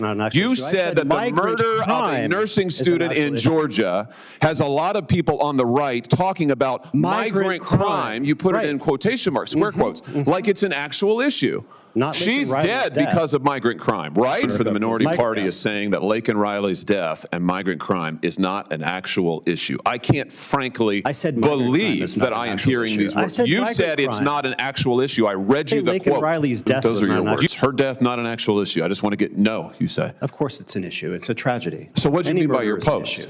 Not an actual You issue. said that the murder of a nursing student in Georgia has a lot of people on the right talking about migrant crime. You put it in quotation marks, square quotes, like it's an actual issue. She's dead because of migrant crime, right? For the minority party is saying that Laken Riley's death and migrant crime is not an actual issue. I can't frankly believe that I am hearing these words. You said it's not an actual issue. I read you the quote. Riley's death Those are your words. Her death, not an actual issue. I just want to get, no, you say. Of course it's an issue. It's a tragedy. So what do you mean by your post?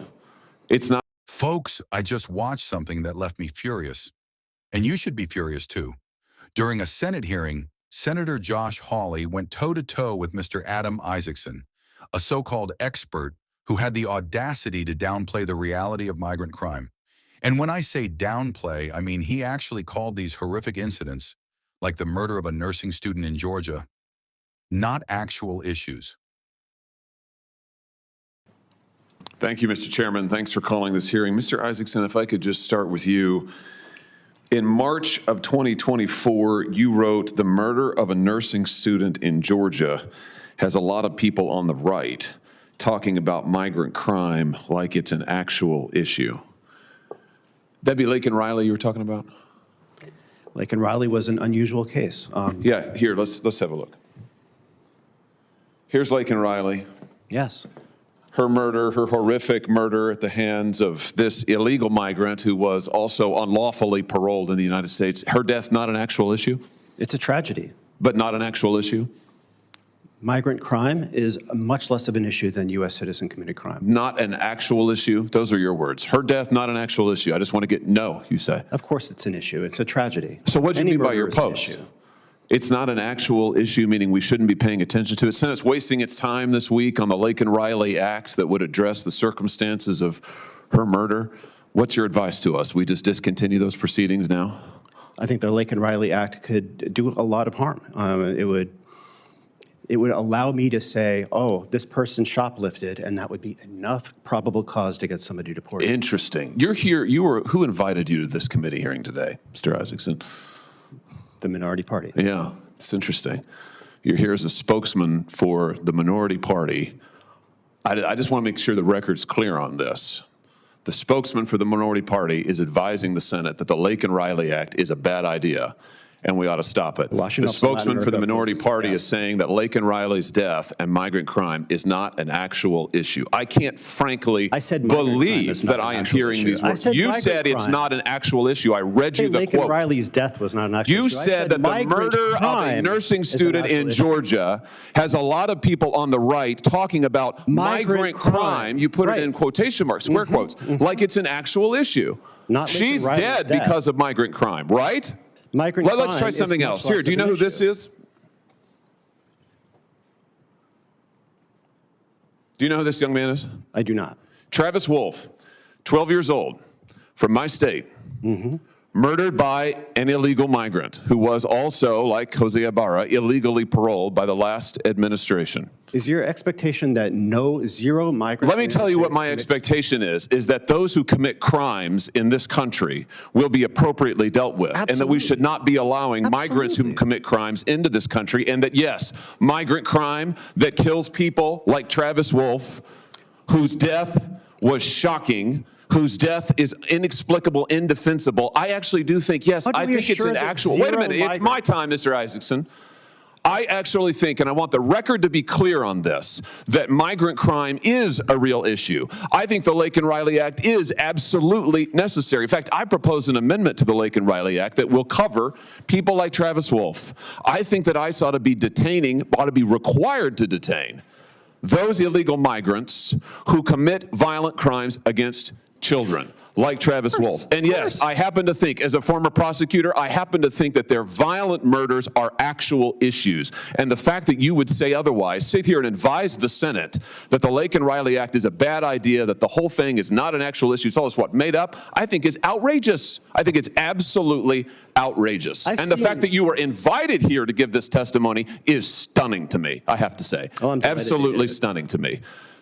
It's not. Folks, I just watched something that left me furious. And you should be furious too. During a Senate hearing, Senator Josh Hawley went toe-to-toe with Mr. Adam Isacson, a so-called expert who had the audacity to downplay the reality of migrant crime. And when I say downplay, I mean he actually called these horrific incidents, like the murder of a nursing student in Georgia, not actual issues. Thank you, Mr. Chairman. Thanks for calling this hearing. Mr. Isacson, if I could just start with you. In March of 2024, you wrote, "The murder of a nursing student in Georgia has a lot of people on the right talking about migrant crime like it's an actual issue." That'd be Laken Riley you were talking about? Laken Riley was an unusual case. Yeah, here, let's have a look. Here's Laken Riley. Yes. Her murder, her horrific murder at the hands of this illegal migrant who was also unlawfully paroled in the United States. Her death, not an actual issue? It's a tragedy. But not an actual issue? Migrant crime is much less of an issue than U.S. citizen committed crime. Not an actual issue? Those are your words. Her death, not an actual issue. I just want to get, no, you say. Of course it's an issue. It's a tragedy. So what do you mean by your post? It's not an actual issue, meaning we shouldn't be paying attention to it. Senate's wasting its time this week on the Laken Riley acts that would address the circumstances of her murder. What's your advice to us? We just discontinue those proceedings now? I think the Laken Riley Act could do a lot of harm. It would allow me to say, oh, this person shoplifted, and that would be enough probable cause to get somebody deported. Interesting. You're here. Who invited you to this committee hearing today, Mr. Isacson? The minority party. Yeah, it's interesting. You're here as a spokesman for the minority party. I just want to make sure the record's clear on this. The spokesman for the minority party is advising the Senate that the Laken Riley Act is a bad idea and we ought to stop it. The spokesman for the minority party is saying that Laken Riley's death and migrant crime is not an actual issue. I can't frankly believe that I am hearing these words. You said it's not an actual issue. I read you the quote. Laken Riley's death was not an actual issue. You said that the murder of a nursing student in Georgia has a lot of people on the right talking about migrant crime. You put it in quotation marks, square quotes, like it's an actual issue. She's dead because of migrant crime, right? Let's try something else. Here, do you know who this is? Do you know who this young man is? I do not. Travis Wolf, 12 years old, from my state, murdered by an illegal migrant who was also, like Jose Ibarra, illegally paroled by the last administration. Is your expectation that zero migrants? Let me tell you what my expectation is that those who commit crimes in this country will be appropriately dealt with. Absolutely. And that we should not be allowing migrants who commit crimes into this country, and that, yes, migrant crime that kills people like Travis Wolf, whose death was shocking, whose death is inexplicable, indefensible. I actually do think, yes, I think it's an actual, wait a minute, it's my time, Mr. Isacson. I actually think, and I want the record to be clear on this, that migrant crime is a real issue. I think the Laken Riley Act is absolutely necessary. In fact, I propose an amendment to the Laken Riley Act that will cover people like Travis Wolf. I think that ICE ought to be required to detain those illegal migrants who commit violent crimes against children, like Travis Wolf. And yes, I happen to think, as a former prosecutor, I happen to think that their violent murders are actual issues. And the fact that you would say otherwise, sit here and advise the Senate that the Laken Riley Act is a bad idea, that the whole thing is not an actual issue, it's all what, made up, I think is outrageous. I think it's absolutely outrageous. And the fact that you were invited here to give this testimony is stunning to me, I have to say. Absolutely stunning to me.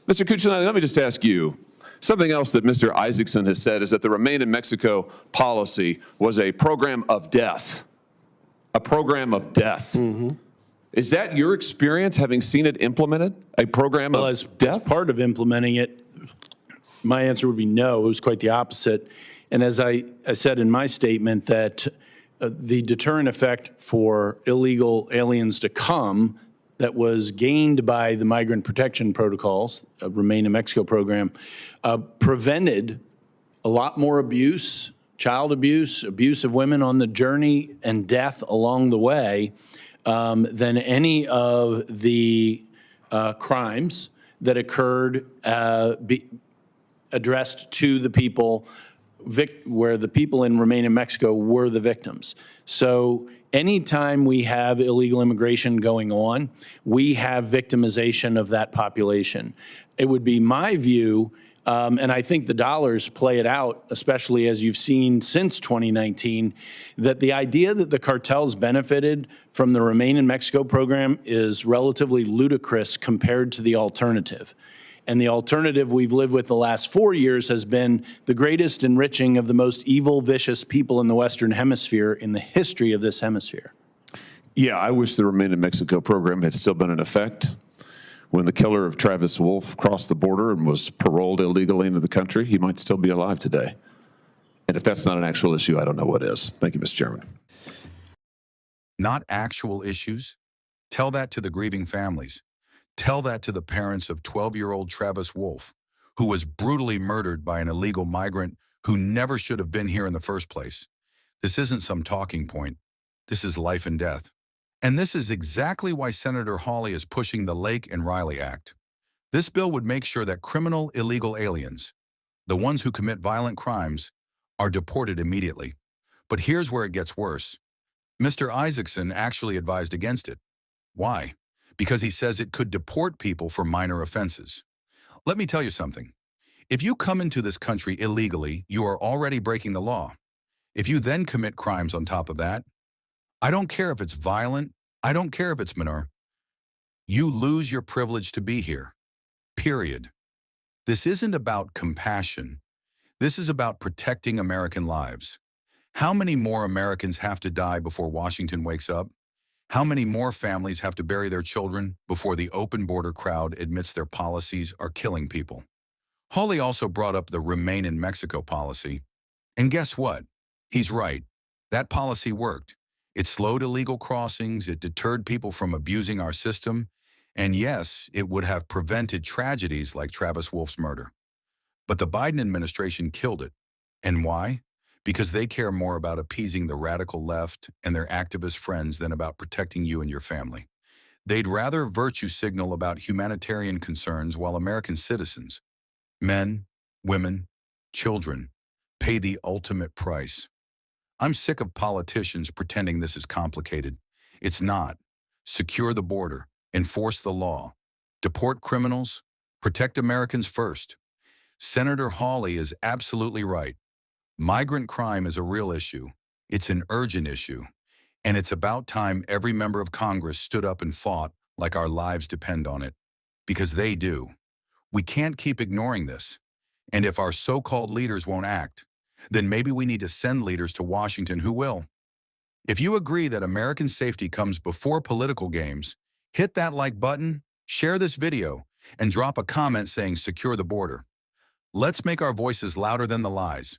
Mr. Kucinich, let me just ask you, something else that Mr. Isacson has said is that the Remain in Mexico policy was a program of death. A program of death. Is that your experience, having seen it implemented, a program Well, of as death? part of implementing it, my answer would be no. It was quite the opposite. And as I said in my statement, that the deterrent effect for illegal aliens to come that was gained by the migrant protection protocols, Remain in Mexico program, prevented a lot more abuse, child abuse, abuse of women on the journey, and death along the way than any of the crimes that occurred addressed to the people where the people in Remain in Mexico were the victims. So anytime we have illegal immigration going on, we have victimization of that population. It would be my view, and I think the dollars play it out, especially as you've seen since 2019, that the idea that the cartels benefited from the Remain in Mexico program is relatively ludicrous compared to the alternative. And the alternative we've lived with the last 4 years has been the greatest enriching of the most evil, vicious people in the Western Hemisphere in the history of this hemisphere. Yeah, I wish the Remain in Mexico program had still been in effect. When the killer of Travis Wolf crossed the border and was paroled illegally into the country, he might still be alive today. And if that's not an actual issue, I don't know what is. Thank you, Mr. Chairman. Not actual issues? Tell that to the grieving families. Tell that to the parents of 12-year-old Travis Wolf, who was brutally murdered by an illegal migrant who never should have been here in the first place. This isn't some talking point. This is life and death. And this is exactly why Senator Hawley is pushing the Lake and Riley Act. This bill would make sure that criminal illegal aliens, the ones who commit violent crimes, are deported immediately. But here's where it gets worse. Mr. Isacson actually advised against it. Why? Because he says it could deport people for minor offenses. Let me tell you something. If you come into this country illegally, you are already breaking the law. If you then commit crimes on top of that, I don't care if it's violent, I don't care if it's minor, you lose your privilege to be here. Period. This isn't about compassion. This is about protecting American lives. How many more Americans have to die before Washington wakes up? How many more families have to bury their children before the open border crowd admits their policies are killing people? Hawley also brought up the Remain in Mexico policy. And guess what? He's right. That policy worked. It slowed illegal crossings, it deterred people from abusing our system, and yes, it would have prevented tragedies like Travis Wolf's murder. But the Biden administration killed it. And why? Because they care more about appeasing the radical left and their activist friends than about protecting you and your family. They'd rather virtue signal about humanitarian concerns while American citizens, men, women, children, pay the ultimate price. I'm sick of politicians pretending this is complicated. It's not. Secure the border, enforce the law, deport criminals, protect Americans first. Senator Hawley is absolutely right. Migrant crime is a real issue. It's an urgent issue. And it's about time every member of Congress stood up and fought like our lives depend on it. Because they do. We can't keep ignoring this. And if our so-called leaders won't act, then maybe we need to send leaders to Washington who will. If you agree that American safety comes before political games, hit that like button, share this video, and drop a comment saying secure the border. Let's make our voices louder than the lies.